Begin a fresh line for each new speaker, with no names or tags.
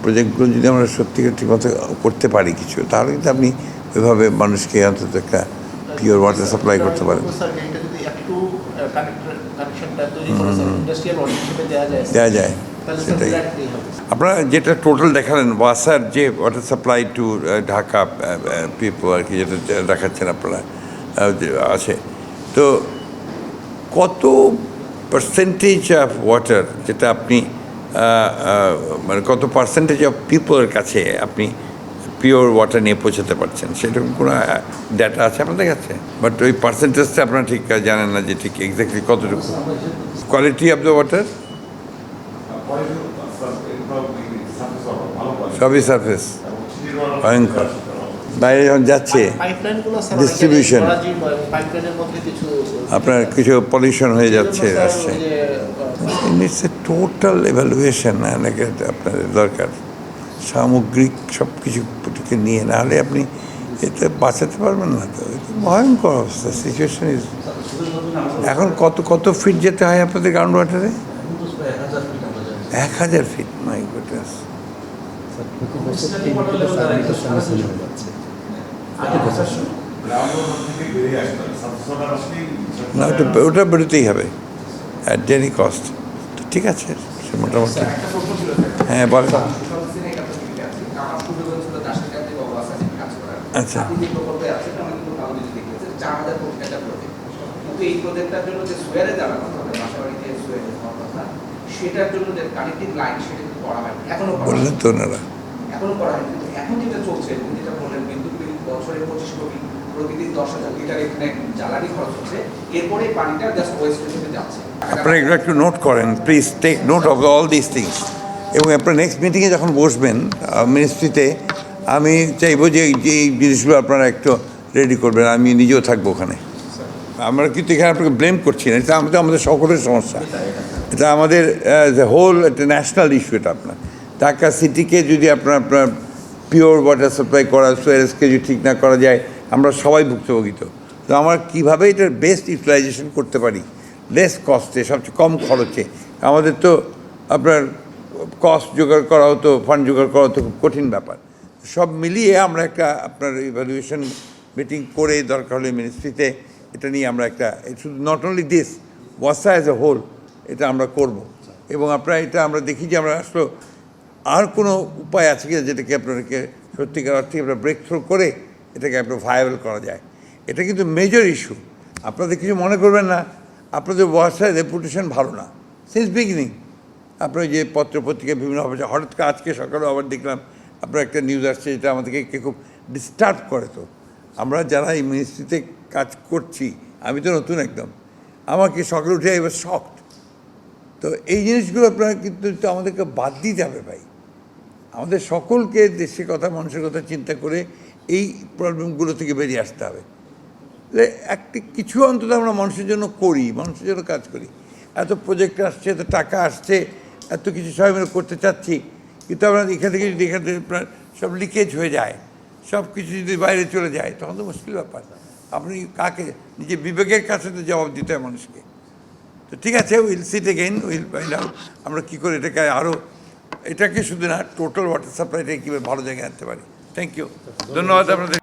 প্রজেক্টগুলো যদি আমরা সত্যিকার ঠিকমতো করতে পারি কিছু, তাহলে কিন্তু আপনি ওইভাবে মানুষকে অন্তত একটা পিওর ওয়াটার সাপ্লাই করতে পারেন। দেওয়া যায়, সেটাই। আপনারা যেটা টোটাল দেখালেন ওয়াসার যে water supply to Dhaka people আর কি, যেটা দেখাচ্ছেন আপনারা আছে, তো কত পার্সেন্টেজ অফ ওয়াটার যেটা আপনি মানে কত পার্সেন্টেজ অফ পিপলের কাছে আপনি পিওর ওয়াটার নিয়ে পৌঁছাতে পারছেন, সেরকম কোনো ডাটা আছে আপনাদের কাছে? বাট ওই পার্সেন্টেজটা আপনারা ঠিক জানেন না যে ঠিক এক্স্যাক্টলি কতটুকু। কোয়ালিটি অফ দ্য ওয়াটার সবই সারফেস, ভয়ঙ্কর। বাইরে যখন যাচ্ছে ডিস্ট্রিবিউশন, আপনার কিছু পলিউশন হয়ে যাচ্ছে আসছে। ইটস এ টোটাল এভ্যালুয়েশন আপনাদের দরকার, সামগ্রিক সব কিছুকে নিয়ে, নাহলে আপনি এতে বাঁচাতে পারবেন না। তো ভয়ঙ্কর অবস্থা, সিচুয়েশন ইজ। এখন কত কত ফিট যেতে হয় আপনাদের গ্রাউন্ড ওয়াটারে? 1000 ফিট, মাই গুডনেস। না, ওটা বেরোতেই হবে অ্যাট এনি কস্ট। তো ঠিক আছে, সে মোটামুটি। হ্যাঁ, বলেন। আচ্ছা,
এই প্রজেক্টটার জন্য যে সুয়ারে যাওয়ার কথা, বাসাবাড়িতে সুয়ারে যাওয়ার কথা, সেটার জন্য যে কানেক্টিং লাইন, সেটা কিন্তু করা হয়নি এখনো।
বললেন তো ওনারা
এখনো করা হয়নি, কিন্তু এখন যেটা চলছে, যেটা বললেন, বিদ্যুৎ বিল বছরে 25 কোটি, প্রতিদিন 10,000 লিটার এখানে জ্বালানি খরচ হচ্ছে, এরপরে পানিটা জাস্ট ওয়েস্ট হিসেবে যাচ্ছে।
আপনারা এগুলো একটু নোট করেন please, take note of all this things. এবং আপনার নেক্সট মিটিংয়ে যখন বসবেন মিনিস্ট্রিতে, আমি চাইবো যে এই জিনিসগুলো আপনারা একটু রেডি করবেন, আমি নিজেও থাকবো ওখানে। আমরা কিন্তু এখানে আপনাকে ব্লেম করছি না, এটা আমাদের সকলের সমস্যা, এটা আমাদের হোল একটা ন্যাশনাল ইস্যু। এটা আপনার ঢাকা সিটিকে যদি আপনার পিওর ওয়াটার সাপ্লাই করা, সুয়ারেজকে যদি ঠিক না করা যায়, আমরা সবাই ভুক্তভোগী। তো আমরা কীভাবে এটার বেস্ট ইউটিলাইজেশন করতে পারি, লেস কস্টে, সবচেয়ে কম খরচে। আমাদের তো আপনার কস্ট জোগাড় করা হতো, ফান্ড জোগাড় করা হতো, খুব কঠিন ব্যাপার। সব মিলিয়ে আমরা একটা আপনার ইভ্যালুয়েশন মিটিং করে, দরকার হলে মিনিস্ট্রিতে এটা নিয়ে আমরা একটা, শুধু নট অনলি দিস, ওয়াসা অ্যাজ এ হোল, এটা আমরা করব। এবং আপনারা এটা আমরা দেখি যে আমরা আসলে আর কোনো উপায় আছে কি যেটাকে আপনাদেরকে সত্যিকার অর্থে আপনার ব্রেক থ্রু করে এটাকে আপনার ভায়াবল করা যায়। এটা কিন্তু মেজর ইস্যু। আপনাদের কিছু মনে করবেন না, আপনাদের ওয়াসার রেপুটেশন ভালো না সিন্স বিগিনিং। আপনার যে পত্রপত্রিকা বিভিন্ন হবে, হঠাৎ করে আজকে সকালেও আবার দেখলাম আপনার একটা নিউজ আসছে, যেটা আমাদেরকে খুব ডিস্টার্ব করে। তো আমরা যারা এই মিনিস্ট্রিতে কাজ করছি, আমি তো নতুন একদম, আমাকে সকালে উঠে এবার শকড। তো এই জিনিসগুলো আপনারা কিন্তু আমাদেরকে বাদ দিতে হবে ভাই। আমাদের সকলকে দেশের কথা, মানুষের কথা চিন্তা করে এই প্রবলেমগুলো থেকে বেরিয়ে আসতে হবে। একটি কিছু অন্তত আমরা মানুষের জন্য করি, মানুষের জন্য কাজ করি। এত প্রজেক্ট আসছে, এত টাকা আসছে, এত কিছু সবাই মিলে করতে চাচ্ছি, কিন্তু আমরা এখান থেকে যদি এখান থেকে আপনার সব লিকেজ হয়ে যায়, সব কিছু যদি বাইরে চলে যায়, তখন তো মুশকিল ব্যাপার। আপনি কাকে, নিজে বিবেকের কাছে তো জবাব দিতে হয় মানুষকে। তো ঠিক আছে, will seat again, will find out আমরা কী করে এটাকে আরও, এটাকে শুধু না, টোটাল ওয়াটার সাপ্লাইটাকে কীভাবে ভালো জায়গায় আনতে পারি। থ্যাংক ইউ, ধন্যবাদ আপনাদের।